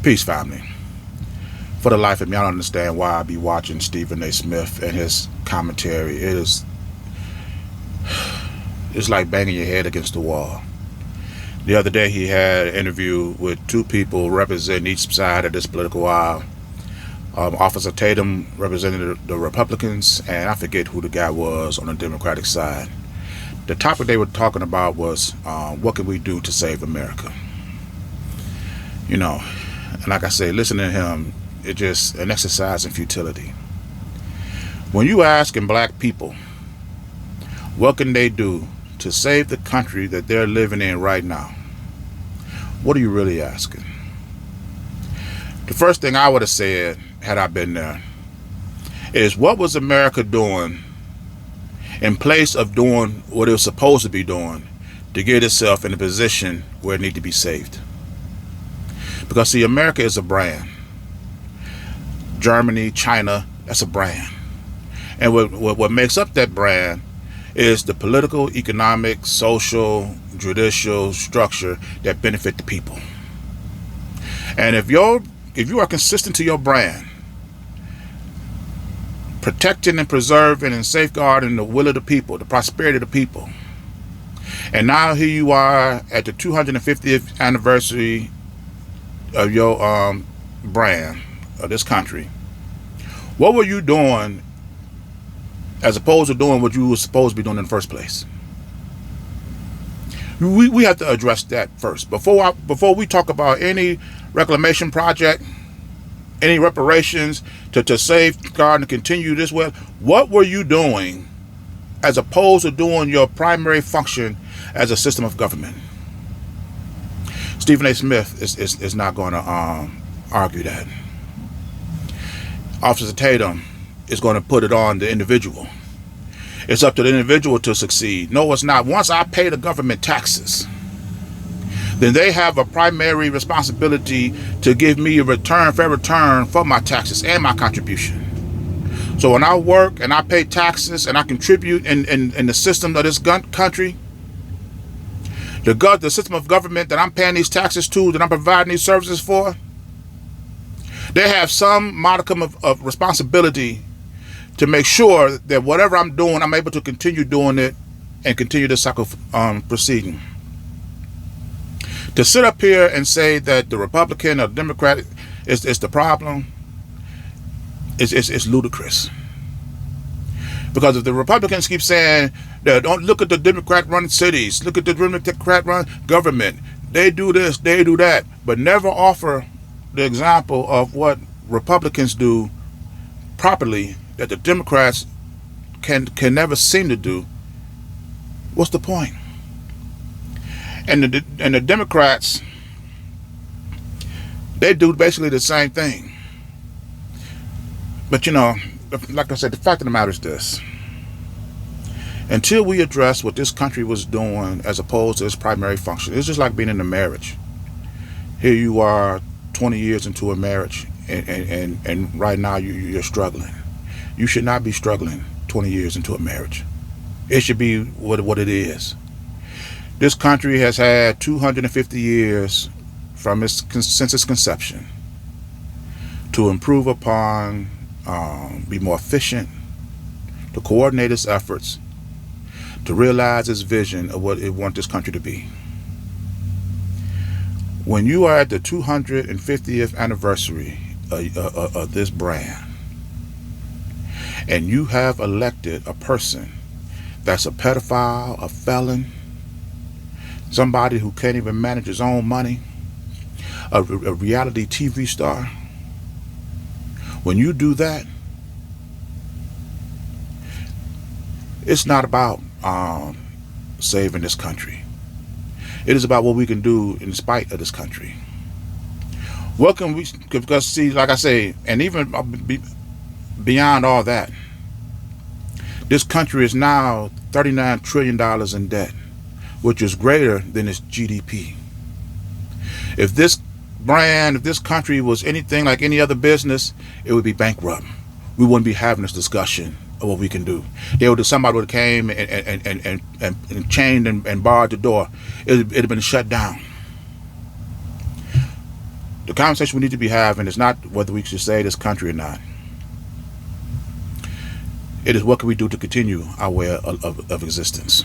Peace, family. For the life of me, I don't understand why I be watching Stephen A. Smith and his commentary. It's like banging your head against the wall. The other day he had an interview with two people representing each side of this political aisle. Officer Tatum represented the Republicans, and I forget who the guy was on the Democratic side. The topic they were talking about was what can we do to save America? You know, and like I say, listening to him, it's just an exercise in futility. When you asking black people what can they do to save the country that they're living in right now, what are you really asking? The first thing I would have said, had I been there, is what was America doing in place of doing what it was supposed to be doing to get itself in a position where it needs to be saved? Because see, America is a brand. Germany, China, that's a brand. And what makes up that brand is the political, economic, social, judicial structure that benefit the people. And if you are consistent to your brand, protecting and preserving and safeguarding the will of the people, the prosperity of the people, and now here you are at the 250th anniversary of your brand of this country, what were you doing as opposed to doing what you were supposed to be doing in the first place? We have to address that first before we talk about any reclamation project, any reparations to safeguard and continue this way. What were you doing as opposed to doing your primary function as a system of government? Stephen A. Smith is not going to argue that. Officer Tatum is going to put it on the individual. It's up to the individual to succeed. No, it's not. Once I pay the government taxes, then they have a primary responsibility to give me a fair return for my taxes and my contribution. So when I work and I pay taxes and I contribute in the system of this country, the system of government that I'm paying these taxes to, that I'm providing these services for, they have some modicum of responsibility to make sure that whatever I'm doing, I'm able to continue doing it and continue the cycle proceeding. To sit up here and say that the Republican or Democrat is the problem, it's ludicrous. Because if the Republicans keep saying that don't look at the Democrat-run cities, look at the Democrat-run government, they do this, they do that, but never offer the example of what Republicans do properly that the Democrats can never seem to do, what's the point? And the Democrats, they do basically the same thing. But you know, like I said, the fact of the matter is this: until we address what this country was doing as opposed to its primary function, it's just like being in a marriage. Here you are 20 years into a marriage, and right now you're struggling. You should not be struggling 20 years into a marriage. It should be what it is. This country has had 250 years since its conception to improve upon, be more efficient, to coordinate its efforts, to realize its vision of what it wants this country to be. When you are at the 250th anniversary of this brand, and you have elected a person that's a pedophile, a felon, somebody who can't even manage his own money, a reality TV star, when you do that, it's not about saving this country. It is about what we can do in spite of this country. What can we, because see, like I say, and even beyond all that, this country is now $39 trillion in debt, which is greater than its GDP. If this country was anything like any other business, it would be bankrupt. We wouldn't be having this discussion of what we can do. Somebody would have came and chained and barred the door. It'd have been shut down. The conversation we need to be having is not whether we should save this country or not. It is what can we do to continue our way of existence.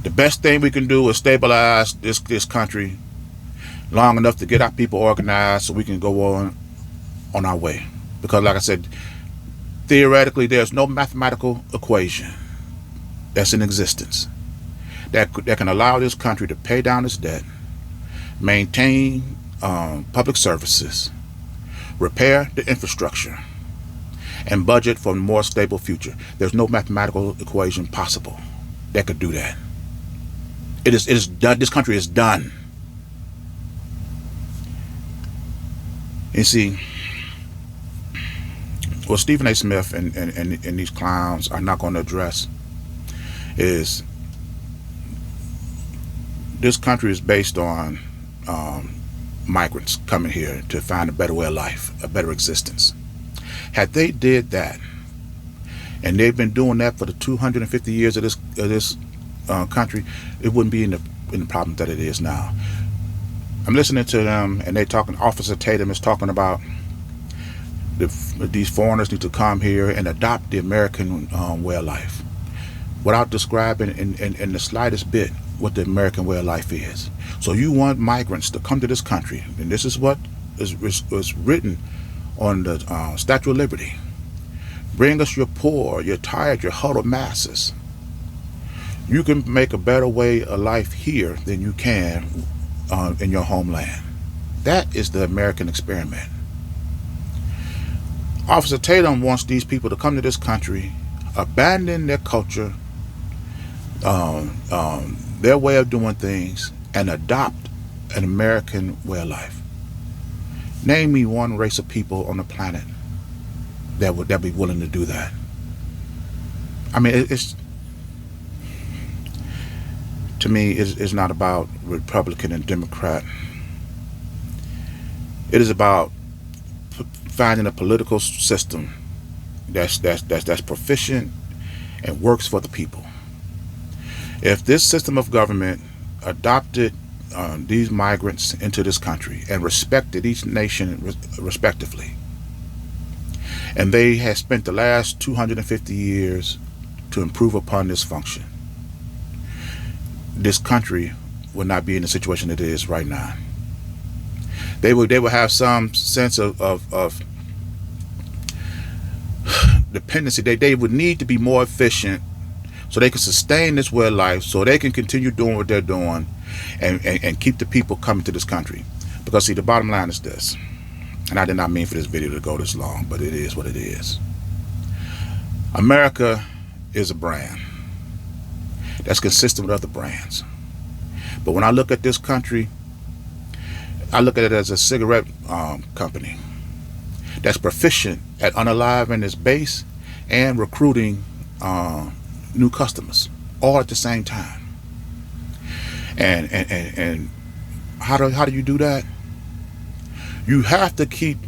The best thing we can do is stabilize this country long enough to get our people organized so we can go on our way. Because like I said, theoretically there's no mathematical equation that's in existence that can allow this country to pay down its debt, maintain public services, repair the infrastructure, and budget for a more stable future. There's no mathematical equation possible that could do that. It is done. This country is done. You see, what Stephen A. Smith and these clowns are not going to address is this country is based on migrants coming here to find a better way of life, a better existence. Had they did that, and they've been doing that for the 250 years of this country, it wouldn't be in the problem that it is now. I'm listening to them, and they talking. Officer Tatum is talking about these foreigners need to come here and adopt the American way of life, without describing in the slightest bit what the American way of life is. So you want migrants to come to this country, and this is what is written on the Statue of Liberty. Bring us your poor, your tired, your huddled masses. You can make a better way of life here than you can in your homeland. That is the American experiment. Officer Tatum wants these people to come to this country, abandon their culture, their way of doing things, and adopt an American way of life. Name me one race of people on the planet that would be willing to do that. I mean, it's to me, it's not about Republican and Democrat. It is about finding a political system that's proficient and works for the people. If this system of government adopted these migrants into this country and respected each nation respectively, and they have spent the last 250 years to improve upon this function, this country would not be in the situation it is right now. They would have some sense of dependency. They would need to be more efficient so they can sustain this way of life, so they can continue doing what they're doing and keep the people coming to this country. Because see, the bottom line is this, and I did not mean for this video to go this long, but it is what it is. America is a brand that's consistent with other brands. But when I look at this country, I look at it as a cigarette company that's proficient at unaliving its base and recruiting new customers all at the same time. And how do you do that? You have to keep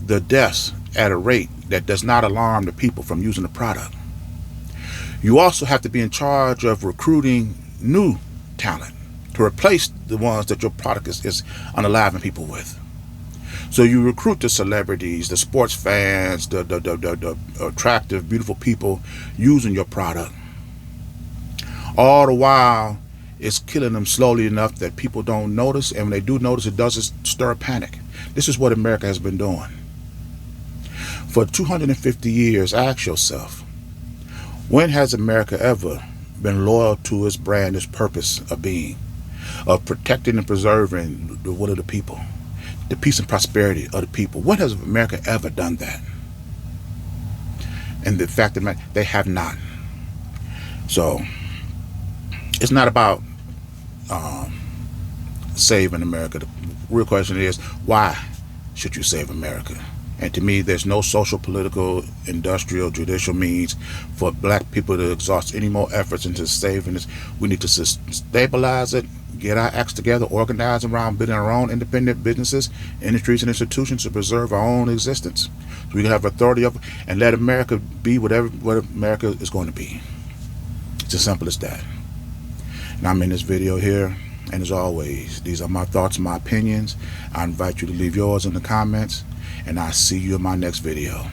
the deaths at a rate that does not alarm the people from using the product. You also have to be in charge of recruiting new talent to replace the ones that your product is unaliving people with. So you recruit the celebrities, the sports fans, the attractive, beautiful people using your product. All the while, it's killing them slowly enough that people don't notice, and when they do notice, it doesn't stir panic. This is what America has been doing. For 250 years, ask yourself, when has America ever been loyal to its brand, its purpose of being, of protecting and preserving the will of the people, the peace and prosperity of the people? When has America ever done that? And the fact that they have not. So it's not about saving America. The real question is, why should you save America? And to me, there's no social, political, industrial, judicial means for black people to exhaust any more efforts into saving this. We need to stabilize it, get our acts together, organize around building our own independent businesses, industries, and institutions to preserve our own existence. So we can have authority of and let America be what America is going to be. It's as simple as that. And I'm in this video here, And as always, these are my thoughts and my opinions. I invite you to leave yours in the comments, and I'll see you in my next video.